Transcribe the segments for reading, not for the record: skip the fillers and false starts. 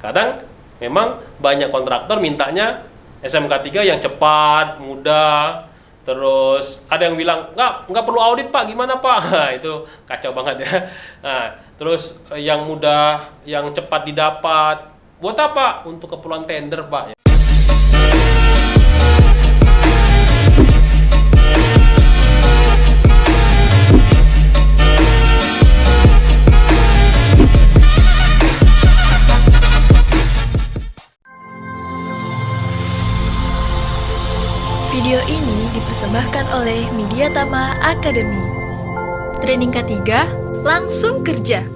Kadang memang banyak kontraktor mintanya SMK 3 yang cepat, mudah. Terus ada yang bilang nggak perlu audit Pak, gimana Pak? Nah, itu kacau banget ya. Nah, terus yang mudah, yang cepat didapat, buat apa? Untuk keperluan tender Pak. Video ini dipersembahkan oleh Mediatama Academy. Training ketiga, langsung kerja.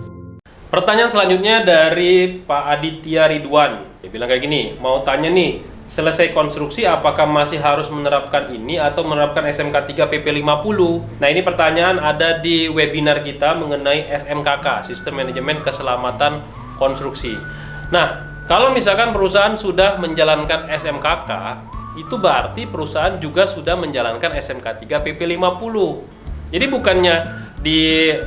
Pertanyaan selanjutnya dari Pak Aditya Ridwan. Dia bilang kayak gini, mau tanya nih, selesai konstruksi apakah masih harus menerapkan ini atau menerapkan SMK 3 PP 50? Nah, ini pertanyaan ada di webinar kita mengenai SMKK, Sistem Manajemen Keselamatan Konstruksi. Nah, kalau misalkan perusahaan sudah menjalankan SMKK, itu berarti perusahaan juga sudah menjalankan SMK 3 PP 50. Jadi bukannya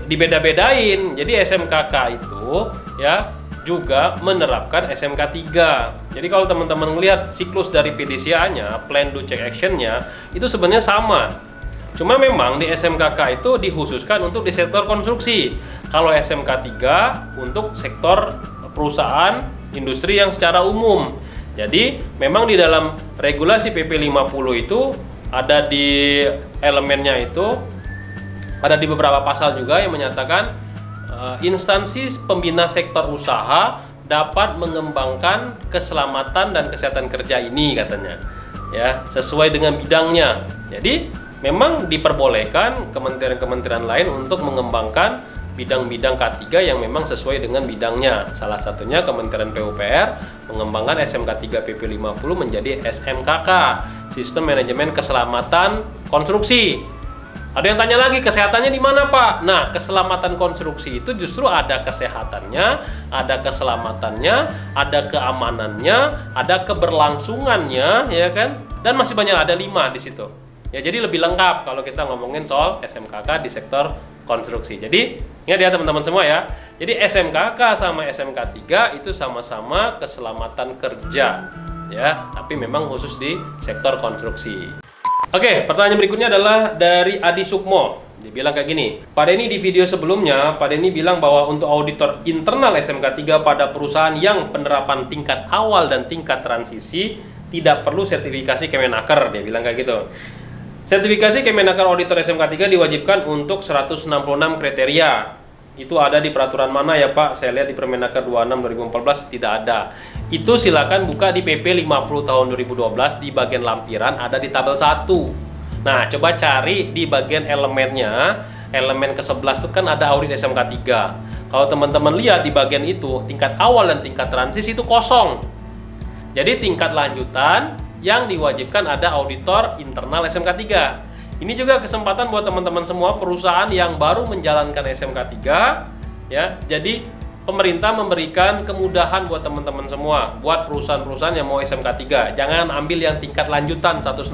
dibeda-bedain. Jadi SMKK itu ya juga menerapkan SMK 3. Jadi kalau teman-teman melihat siklus dari PDCA-nya, Plan Do Check Action-nya, itu sebenarnya sama. Cuma memang di SMKK itu dikhususkan untuk di sektor konstruksi. Kalau SMK 3 untuk sektor perusahaan industri yang secara umum. Jadi memang di dalam regulasi PP 50 itu ada di elemennya itu, ada di beberapa pasal juga yang menyatakan instansi pembina sektor usaha dapat mengembangkan keselamatan dan kesehatan kerja ini katanya, ya sesuai dengan bidangnya. Jadi memang diperbolehkan kementerian-kementerian lain untuk mengembangkan bidang-bidang K3 yang memang sesuai dengan bidangnya. Salah satunya Kementerian PUPR mengembangkan SMK 3 PP 50 menjadi SMKK, Sistem Manajemen Keselamatan Konstruksi. Ada yang tanya lagi, kesehatannya di mana Pak? Nah, keselamatan konstruksi itu justru ada kesehatannya, ada keselamatannya, ada keamanannya, ada keberlangsungannya, ya kan? Dan masih banyak, ada 5 di situ. Ya, jadi lebih lengkap kalau kita ngomongin soal SMKK di sektor konstruksi. Jadi ingat ya teman-teman semua ya. Jadi SMKK sama SMK 3 itu sama-sama keselamatan kerja ya, tapi memang khusus di sektor konstruksi. Oke, pertanyaan berikutnya adalah dari Adi Sukmo. Dia bilang kayak gini, Pak Denny di video sebelumnya, Pak Denny bilang bahwa untuk auditor internal SMK 3 pada perusahaan yang penerapan tingkat awal dan tingkat transisi tidak perlu sertifikasi Kemenaker. Dia bilang kayak gitu. Sertifikasi Kemenaker Auditor SMK 3 diwajibkan untuk 166 kriteria. Itu ada di peraturan mana ya Pak? Saya lihat di Permenaker 26 2014 tidak ada. Itu silakan buka di PP 50 tahun 2012 di bagian lampiran ada di tabel 1. Nah, coba cari di bagian elemennya. Elemen ke-11 itu kan ada audit SMK 3. Kalau teman-teman lihat di bagian itu, tingkat awal dan tingkat transisi itu kosong. Jadi tingkat lanjutan yang diwajibkan ada auditor internal SMK 3. Ini juga kesempatan buat teman-teman semua perusahaan yang baru menjalankan SMK 3 ya. Jadi pemerintah memberikan kemudahan buat teman-teman semua, buat perusahaan-perusahaan yang mau SMK 3. Jangan ambil yang tingkat lanjutan 166,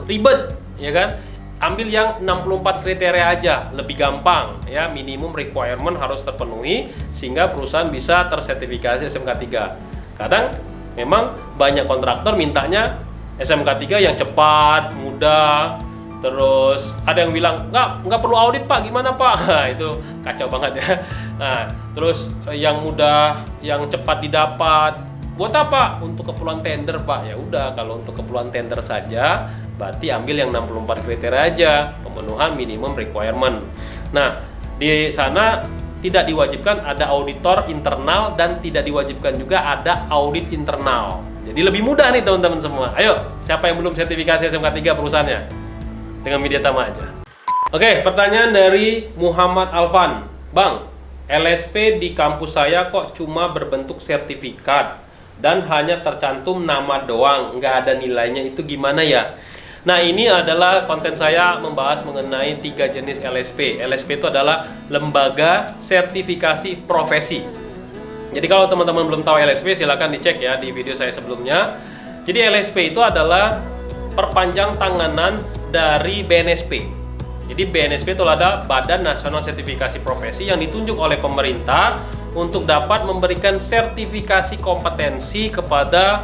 ribet ya kan. Ambil yang 64 kriteria aja, lebih gampang ya, minimum requirement harus terpenuhi sehingga perusahaan bisa tersertifikasi SMK 3. Kadang memang banyak kontraktor mintanya SMK 3 yang cepat, mudah. Terus ada yang bilang nggak perlu audit Pak, gimana Pak? Nah, itu kacau banget ya. Nah, terus yang mudah, yang cepat didapat, buat apa? Untuk keperluan tender Pak. Ya udah, kalau untuk keperluan tender saja, berarti ambil yang 64 kriteria aja, pemenuhan minimum requirement. Nah, di sana tidak diwajibkan ada auditor internal dan tidak diwajibkan juga ada audit internal. Jadi lebih mudah nih teman-teman semua. Ayo, siapa yang belum sertifikasi SMK 3 perusahaannya? Dengan Mediatama aja. Oke, pertanyaan dari Muhammad Alvan. Bang, LSP di kampus saya kok cuma berbentuk sertifikat dan hanya tercantum nama doang, nggak ada nilainya, itu gimana ya? Nah, ini adalah konten saya membahas mengenai 3 jenis LSP. LSP itu adalah lembaga sertifikasi profesi. Jadi kalau teman-teman belum tahu LSP, silakan dicek ya di video saya sebelumnya. Jadi LSP itu adalah perpanjang tanganan dari BNSP. Jadi BNSP itu adalah Badan Nasional Sertifikasi Profesi yang ditunjuk oleh pemerintah untuk dapat memberikan sertifikasi kompetensi kepada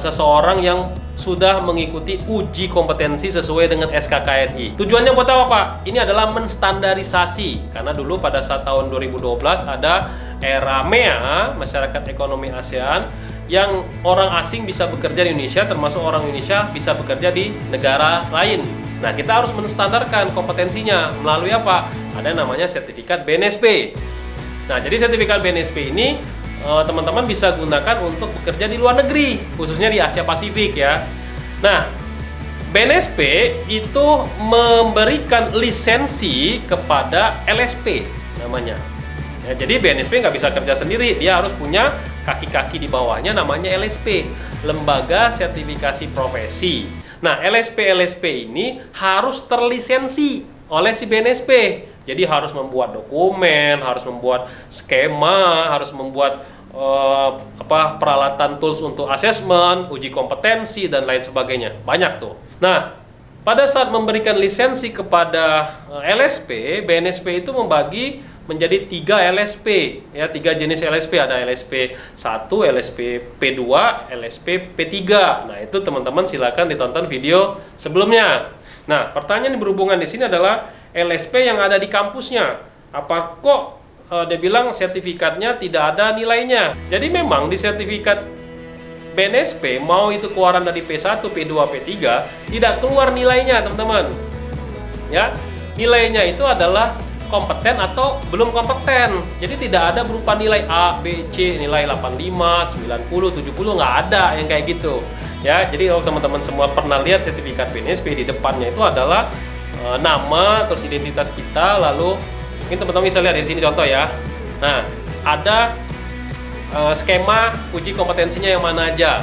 seseorang yang sudah mengikuti uji kompetensi sesuai dengan SKKNI. Tujuannya buat apa, Pak? Ini adalah menstandarisasi, karena dulu pada saat tahun 2012 ada era MEA, Masyarakat Ekonomi ASEAN, yang orang asing bisa bekerja di Indonesia, termasuk orang Indonesia bisa bekerja di negara lain. Nah, kita harus menstandarkan kompetensinya melalui apa? Ada yang namanya sertifikat BNSP. Nah, jadi sertifikat BNSP ini teman-teman bisa gunakan untuk bekerja di luar negeri, khususnya di Asia Pasifik ya. Nah, BNSP itu memberikan lisensi kepada LSP namanya. Ya, jadi BNSP nggak bisa kerja sendiri, dia harus punya kaki-kaki di bawahnya namanya LSP, Lembaga Sertifikasi Profesi. Nah, LSP ini harus terlisensi oleh si BNSP. Jadi harus membuat dokumen, harus membuat skema, harus membuat peralatan tools untuk asesmen, uji kompetensi dan lain sebagainya. Banyak tuh. Nah, pada saat memberikan lisensi kepada LSP, BNSP itu membagi menjadi 3 LSP ya, 3 jenis LSP. Ada LSP 1, LSP P2, LSP P3. Nah, itu teman-teman silakan ditonton video sebelumnya. Nah, pertanyaan yang berhubungan di sini adalah LSP yang ada di kampusnya. Apa kok dia bilang sertifikatnya tidak ada nilainya? Jadi memang di sertifikat BNSP mau itu keluaran dari P1, P2, P3 tidak keluar nilainya, teman-teman. Ya, nilainya itu adalah kompeten atau belum kompeten. Jadi tidak ada berupa nilai A, B, C, nilai 85, 90, 70, nggak ada yang kayak gitu. Ya, jadi kalau teman-teman semua pernah lihat sertifikat BNSP, di depannya itu adalah nama, terus identitas kita, lalu mungkin teman-teman bisa lihat di sini contoh ya. Nah, ada skema uji kompetensinya yang mana aja.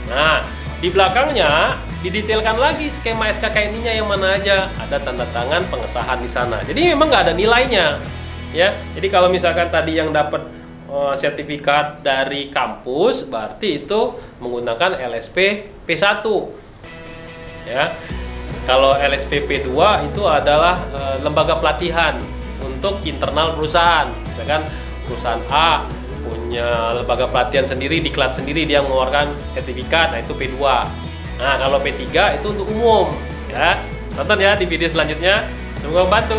Nah, di belakangnya didetailkan lagi skema SKKNI-nya yang mana aja. Ada tanda tangan pengesahan di sana. Jadi memang nggak ada nilainya, ya. Jadi kalau misalkan tadi yang dapat sertifikat dari kampus, berarti itu menggunakan LSP P1, ya. Kalau LSP P2 itu adalah lembaga pelatihan untuk internal perusahaan. Misalkan perusahaan A punya lembaga pelatihan sendiri, diklat sendiri, dia mengeluarkan sertifikat, nah itu P2. Nah, kalau P3 itu untuk umum ya. Tonton ya di video selanjutnya, semoga membantu.